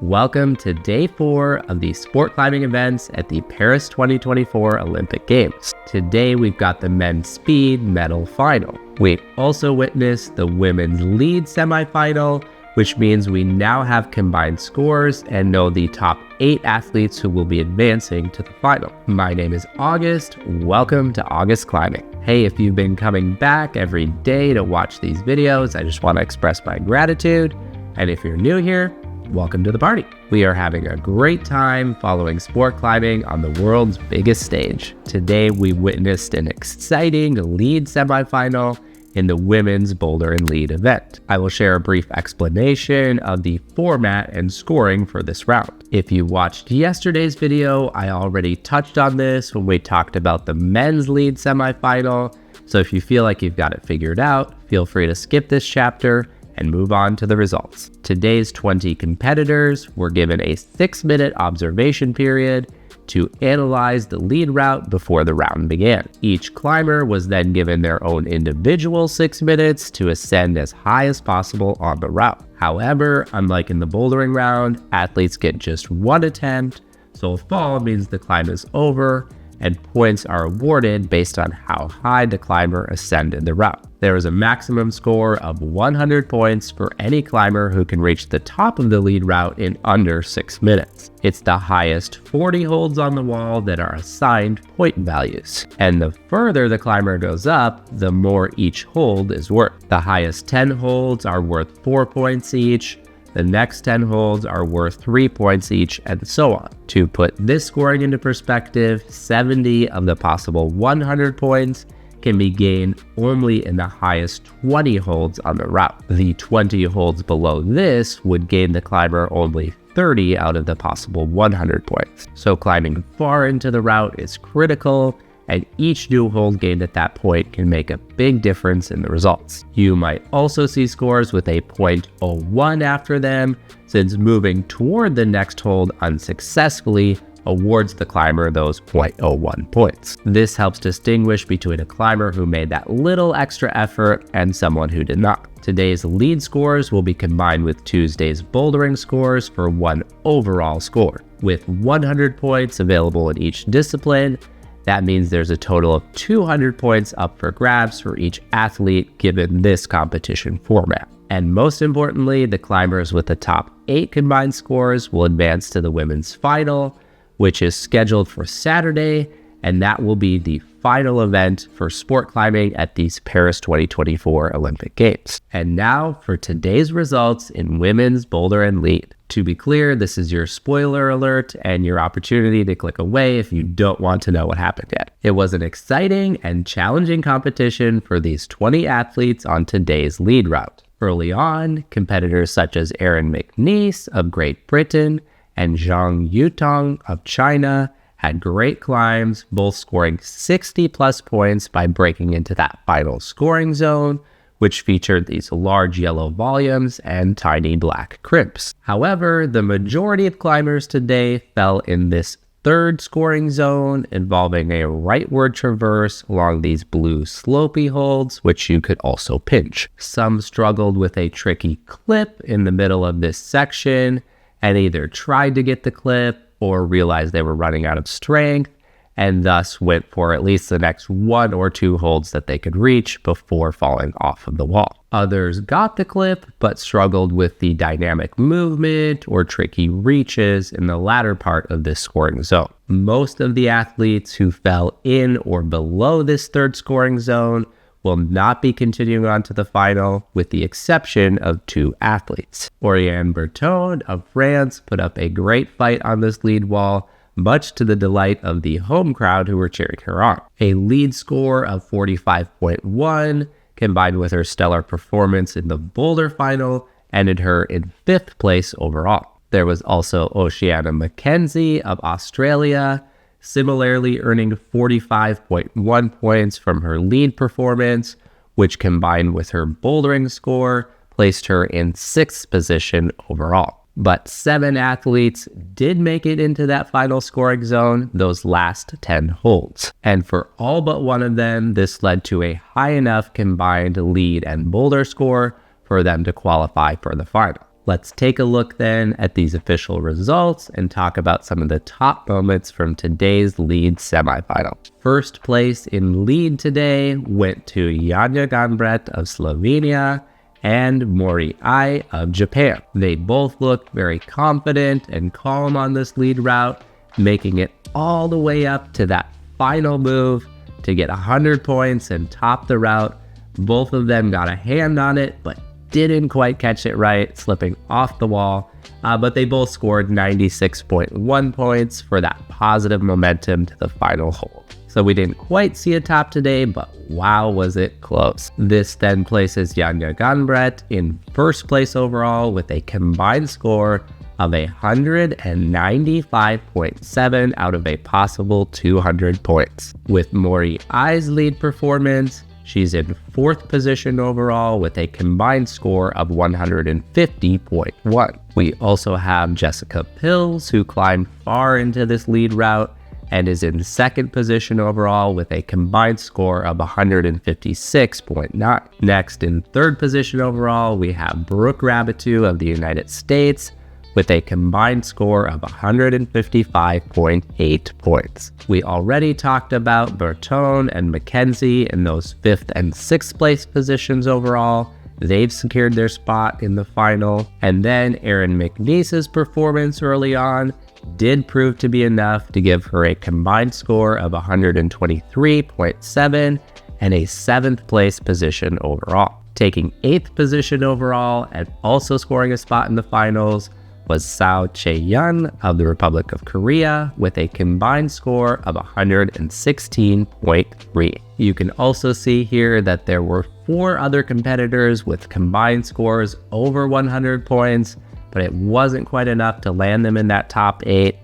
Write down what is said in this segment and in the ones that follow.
Welcome to day 4 of the sport climbing events at the Paris 2024 Olympic Games. Today we've got the men's speed medal final. We also witnessed the women's lead semifinal, which means we now have combined scores and know the top 8 athletes who will be advancing to the final. My name is August. Welcome to August Climbing. Hey, if you've been coming back every day to watch these videos, I just want to express my gratitude. And if you're new here, welcome to the party. We are having a great time following sport climbing on the world's biggest stage. Today, we witnessed an exciting lead semifinal in the women's Boulder and lead event. I will share a brief explanation of the format and scoring for this round. If you watched yesterday's video, I already touched on this when we talked about the men's lead semifinal. So if you feel like you've got it figured out, feel free to skip this chapter and move on to the results. Today's 20 competitors were given a 6-minute observation period to analyze the lead route before the round began. Each climber was then given their own individual 6 minutes to ascend as high as possible on the route. However, unlike in the bouldering round, athletes get just one attempt, so a fall means the climb is over, and points are awarded based on how high the climber ascended the route. There is a maximum score of 100 points for any climber who can reach the top of the lead route in under 6 minutes. It's the highest 40 holds on the wall that are assigned point values. And the further the climber goes up, the more each hold is worth. The highest 10 holds are worth 4 points each. The next 10 holds are worth 3 points each, and so on. To put this scoring into perspective, 70 of the possible 100 points can be gained only in the highest 20 holds on the route. The 20 holds below this would gain the climber only 30 out of the possible 100 points. So climbing far into the route is critical, and each new hold gained at that point can make a big difference in the results. You might also see scores with a 0.01 after them, since moving toward the next hold unsuccessfully awards the climber those 0.01 points. This helps distinguish between a climber who made that little extra effort and someone who did not. Today's lead scores will be combined with Tuesday's bouldering scores for one overall score. With 100 points available in each discipline, that means there's a total of 200 points up for grabs for each athlete given this competition format. And most importantly, the climbers with the top 8 combined scores will advance to the women's final, which is scheduled for Saturday, and that will be the final event for sport climbing at these Paris 2024 Olympic Games. And now for today's results in women's boulder and lead. To be clear, this is your spoiler alert and your opportunity to click away if you don't want to know what happened yet. It was an exciting and challenging competition for these 20 athletes on today's lead route. Early on, competitors such as Erin McNeice of Great Britain and Zhang Yutong of China had great climbs, both scoring 60 plus points by breaking into that final scoring zone, which featured these large yellow volumes and tiny black crimps. However, the majority of climbers today fell in this third scoring zone involving a rightward traverse along these blue slopey holds, which you could also pinch. Some struggled with a tricky clip in the middle of this section and either tried to get the clip or realized they were running out of strength and thus went for at least the next 1 or 2 holds that they could reach before falling off of the wall. Others got the clip but struggled with the dynamic movement or tricky reaches in the latter part of this scoring zone. Most of the athletes who fell in or below this third scoring zone will not be continuing on to the final, with the exception of 2 athletes. Oriane Berton of France put up a great fight on this lead wall, much to the delight of the home crowd who were cheering her on. A lead score of 45.1, combined with her stellar performance in the Boulder final, ended her in 5th place overall. There was also Oceana Mackenzie of Australia, similarly earning 45.1 points from her lead performance, which combined with her bouldering score placed her in 6th position overall. But 7 athletes did make it into that final scoring zone, those last 10 holds. And for all but one of them, this led to a high enough combined lead and boulder score for them to qualify for the final. Let's take a look then at these official results and talk about some of the top moments from today's lead semifinal. First place in lead today went to Janja Ganbret of Slovenia and Mori Ai of Japan. They both looked very confident and calm on this lead route, making it all the way up to that final move to get 100 points and top the route. Both of them got a hand on it, but didn't quite catch it right, slipping off the wall. But they both scored 96.1 points for that positive momentum to the final hole. So we didn't quite see a top today, but wow, was it close. This then places Janja Ganbret in first place overall with a combined score of 195.7 out of a possible 200 points. With Mori Ai's lead performance, she's in fourth position overall with a combined score of 150.1. We also have Jessica Pills, who climbed far into this lead route and is in second position overall with a combined score of 156.9. Next, in third position overall, we have Brooke Rabitou of the United States with a combined score of 155.8 points. We already talked about Bertone and Mackenzie in those fifth and sixth place positions overall. They've secured their spot in the final. And then Erin McNeese's performance early on did prove to be enough to give her a combined score of 123.7 and a seventh place position overall. Taking eighth position overall and also scoring a spot in the finals was Sao Chae-yun of the Republic of Korea with a combined score of 116.3. You can also see here that there were 4 other competitors with combined scores over 100 points, but it wasn't quite enough to land them in that top 8.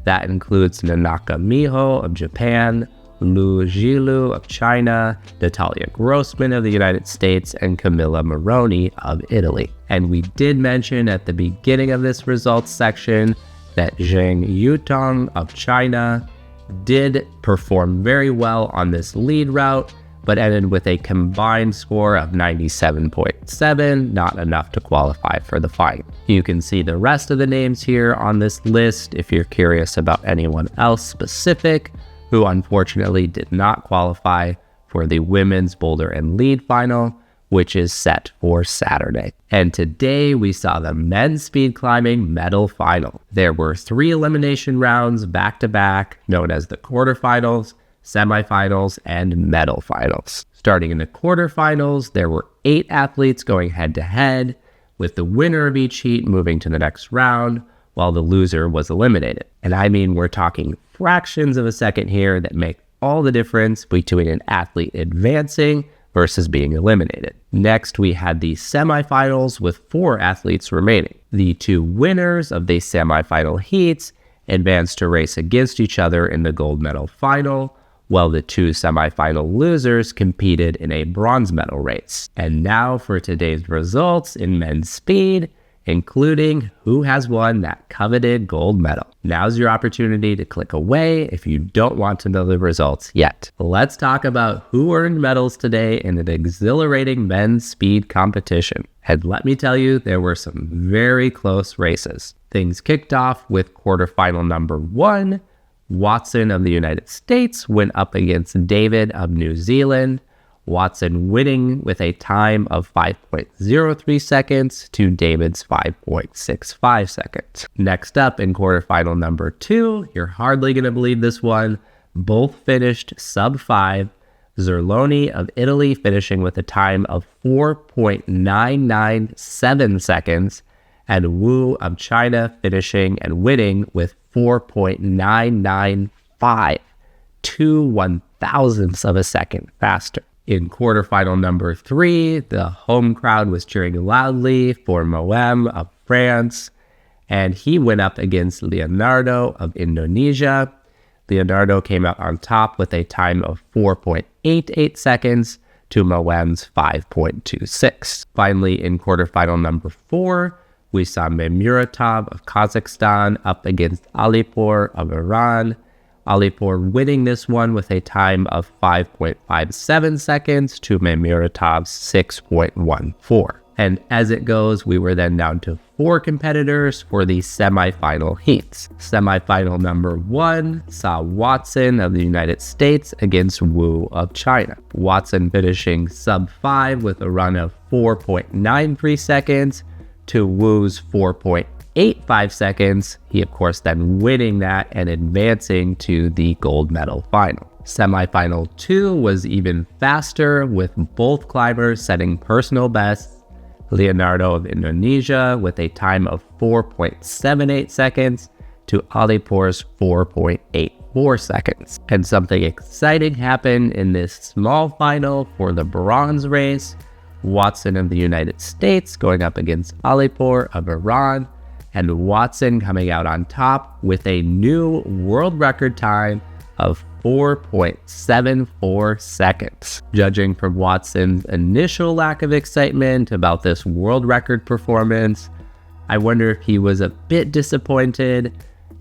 That includes Nanaka Miho of Japan, Lu Jilu of China, Natalia Grossman of the United States, and Camilla Moroni of Italy. And we did mention at the beginning of this results section that Zheng Yutong of China did perform very well on this lead route, but ended with a combined score of 97.7, not enough to qualify for the final. You can see the rest of the names here on this list if you're curious about anyone else specific who unfortunately did not qualify for the women's boulder and lead final, which is set for Saturday. And today we saw the men's speed climbing medal final. There were 3 elimination rounds back to back, known as the quarterfinals, semifinals, and medal finals. Starting in the quarterfinals, there were 8 athletes going head to head, with the winner of each heat moving to the next round, while the loser was eliminated. And I mean, we're talking fractions of a second here that make all the difference between an athlete advancing versus being eliminated. Next, we had the semifinals with 4 athletes remaining. The 2 winners of the semifinal heats advanced to race against each other in the gold medal final, while the 2 semifinal losers competed in a bronze medal race. And now for today's results in men's speed, including who has won that coveted gold medal. Now's your opportunity to click away if you don't want to know the results yet. Let's talk about who earned medals today in an exhilarating men's speed competition. And let me tell you, there were some very close races. Things kicked off with quarterfinal number 1. Watson of the United States went up against David of New Zealand. Watson winning with a time of 5.03 seconds to David's 5.65 seconds. Next up in quarterfinal number 2, you're hardly going to believe this one, both finished sub 5. Zerloni of Italy finishing with a time of 4.997 seconds, and Wu of China finishing and winning with 4.995, 2 1,000ths of a second faster. In quarterfinal number 3, the home crowd was cheering loudly for Moem of France, and he went up against Leonardo of Indonesia. Leonardo came out on top with a time of 4.88 seconds to Moem's 5.26. Finally, in quarterfinal number 4, we saw Memuratov of Kazakhstan up against Alipur of Iran. Alipur winning this one with a time of 5.57 seconds to Memuratov's 6.14. And as it goes, we were then down to 4 competitors for the semifinal heats. Semifinal number 1 saw Watson of the United States against Wu of China. Watson finishing sub 5 with a run of 4.93 seconds to Wu's 4.85 seconds. He, of course, then winning that and advancing to the gold medal final. Semifinal 2 was even faster, with both climbers setting personal bests. Leonardo of Indonesia with a time of 4.78 seconds to Alipour's 4.84 seconds. And something exciting happened in this small final for the bronze race. Watson of the United States going up against Alipour of Iran, and Watson coming out on top with a new world record time of 4.74 seconds. Judging from Watson's initial lack of excitement about this world record performance, I wonder if he was a bit disappointed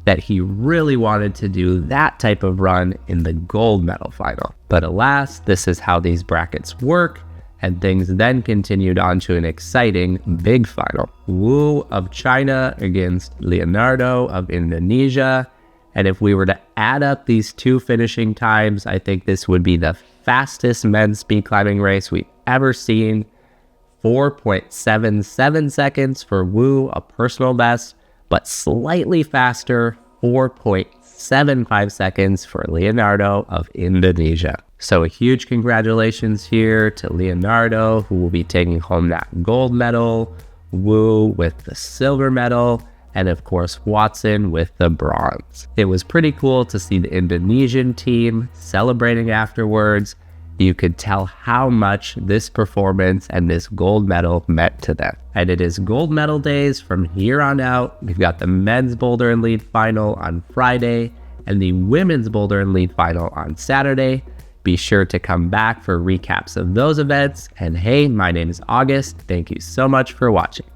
that he really wanted to do that type of run in the gold medal final. But alas, this is how these brackets work, and things then continued on to an exciting big final. Wu of China against Leonardo of Indonesia. And if we were to add up these two finishing times, I think this would be the fastest men's speed climbing race we've ever seen. 4.77 seconds for Wu, a personal best, but slightly faster, 4.75 seconds for Leonardo of Indonesia. So a huge congratulations here to Leonardo, who will be taking home that gold medal, Wu with the silver medal, and of course Watson with the bronze. It was pretty cool to see the Indonesian team celebrating afterwards. You could tell how much this performance and this gold medal meant to them. And it is gold medal days from here on out. We've got the men's boulder and lead final on Friday and the women's boulder and lead final on Saturday. Be sure to come back for recaps of those events. And hey, my name is August. Thank you so much for watching.